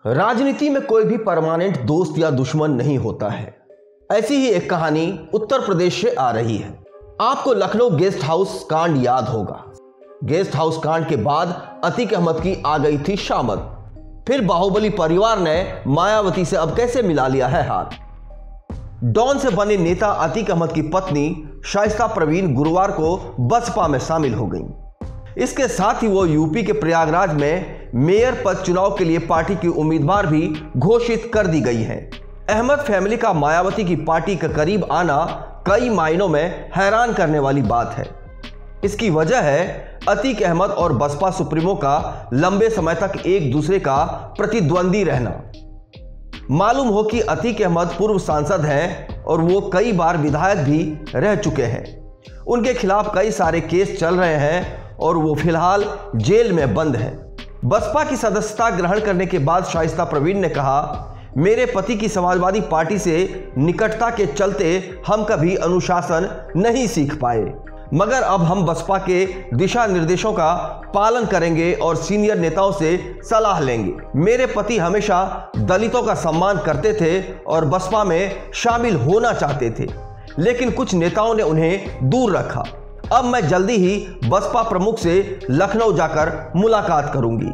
राजनीति में कोई भी परमानेंट दोस्त या दुश्मन नहीं होता है। ऐसी ही एक कहानी उत्तर प्रदेश से आ रही है। आपको लखनऊ गेस्ट हाउस कांड याद होगा। गेस्ट हाउस कांड के बाद अतीक अहमद की आ गई थी शामत। फिर बाहुबली परिवार ने मायावती से अब कैसे मिला लिया है हाथ। डॉन से बने नेता अतीक अहमद की पत्नी शाइस्ता परवीन गुरुवार को बसपा में शामिल हो गई। इसके साथ ही वो यूपी के प्रयागराज में मेयर पद चुनाव के लिए पार्टी की उम्मीदवार भी घोषित कर दी गई है। अहमद फैमिली का मायावती की पार्टी के करीब आना कई मायनों में हैरान करने वाली बात है। इसकी वजह है अतीक अहमद और बसपा सुप्रीमो का लंबे समय तक एक दूसरे का प्रतिद्वंदी रहना। मालूम हो कि अतीक अहमद पूर्व सांसद हैं और वो कई बार विधायक भी रह चुके हैं। उनके खिलाफ कई सारे केस चल रहे हैं और वो फिलहाल जेल में बंद हैं। बसपा की सदस्यता ग्रहण करने के बाद शाइस्ता परवीन ने कहा, मेरे पति की समाजवादी पार्टी से निकटता के चलते हम कभी अनुशासन नहीं सीख पाए, मगर अब हम बसपा के दिशा निर्देशों का पालन करेंगे और सीनियर नेताओं से सलाह लेंगे। मेरे पति हमेशा दलितों का सम्मान करते थे और बसपा में शामिल होना चाहते थे, लेकिन कुछ नेताओं ने उन्हें दूर रखा। अब मैं जल्दी ही बसपा प्रमुख से लखनऊ जाकर मुलाकात करूंगी।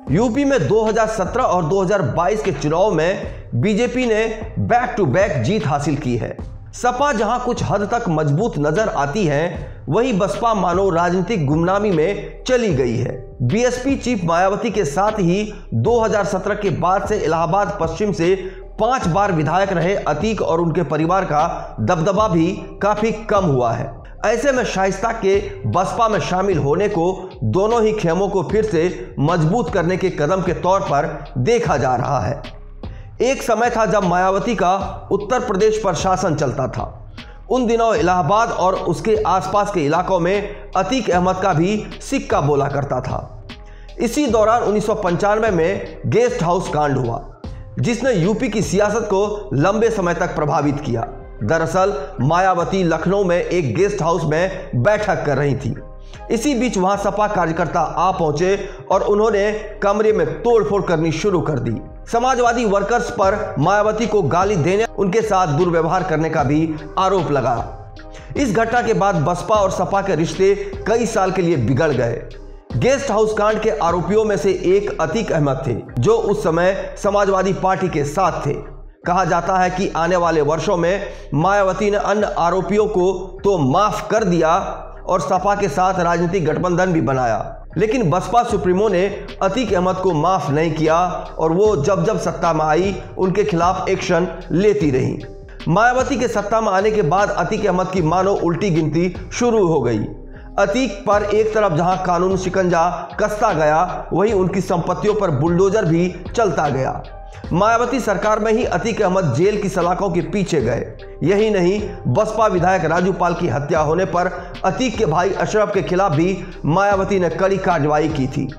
यूपी में 2017 और 2022 के चुनाव में बीजेपी ने बैक टू बैक जीत हासिल की है। सपा जहां कुछ हद तक मजबूत नजर आती है, वहीं बसपा मानो राजनीतिक गुमनामी में चली गई है। बीएसपी चीफ मायावती के साथ ही 2017 के बाद से इलाहाबाद पश्चिम से 5 बार विधायक रहे अतीक और उनके परिवार का दबदबा भी काफी कम हुआ है। ऐसे में शाइस्ता के बसपा में शामिल होने को दोनों ही खेमों को फिर से मजबूत करने के कदम के तौर पर देखा जा रहा है। एक समय था जब मायावती का उत्तर प्रदेश पर शासन चलता था। उन दिनों इलाहाबाद और उसके आसपास के इलाकों में अतीक अहमद का भी सिक्का बोला करता था। इसी दौरान 1995 में गेस्ट हाउस कांड हुआ, जिसने यूपी की सियासत को लंबे समय तक प्रभावित किया। दरअसल मायावती लखनऊ में एक गेस्ट हाउस में बैठक कर रही थी। इसी बीच वहां सपा कार्यकर्ता आ पहुंचे और उन्होंने कमरे में तोड़फोड़ करनी शुरू कर दी। समाजवादी वर्कर्स पर मायावती को गाली देने, उनके साथ दुर्व्यवहार करने का भी आरोप लगा। इस घटना के बाद बसपा और सपा के रिश्ते कई साल के लिए बिगड़ गए। गेस्ट हाउस कांड के आरोपियों में से एक अतीक अहमद थे, जो उस समय समाजवादी पार्टी के साथ थे। कहा जाता है कि आने वाले वर्षों में मायावती ने अन्य आरोपियों को तो माफ कर दिया और सपा के साथ राजनीतिक गठबंधन भी बनाया, लेकिन बसपा सुप्रीमो ने अतीक अहमद को माफ नहीं किया और वो जब जब सत्ता में आई उनके खिलाफ एक्शन लेती रही। मायावती के सत्ता में आने के बाद अतीक अहमद की मानो उल्टी गिनती शुरू हो गई। अतीक पर एक तरफ जहां कानून शिकंजा कसता गया, वहीं उनकी संपत्तियों पर बुलडोजर भी चलता गया। मायावती सरकार में ही अतीक अहमद जेल की सलाखों के पीछे गए। यही नहीं, बसपा विधायक राजू पाल की हत्या होने पर अतीक के भाई अशरफ के खिलाफ भी मायावती ने कड़ी कार्रवाई की थी।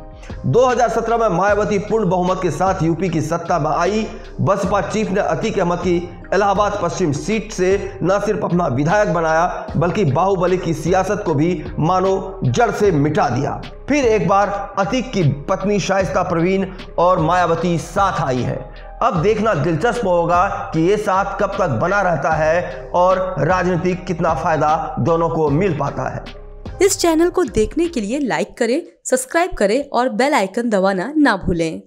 2017 में मायावती पूर्ण बहुमत के साथ यूपी की सत्ता में आई। बसपा चीफ ने अतीक अहमद की इलाहाबाद पश्चिम सीट से न सिर्फ अपना विधायक बनाया, बल्कि बाहुबली की सियासत को भी मानो जड़ से मिटा दिया। फिर एक बार अतीक की पत्नी शाइस्ता परवीन और मायावती साथ आई है। अब देखना दिलचस्प होगा कि ये साथ कब तक बना रहता है और राजनीतिक कितना फायदा दोनों को मिल पाता है। इस चैनल को देखने के लिए लाइक करें, सब्सक्राइब करें और बेल आइकन दबाना ना भूलें।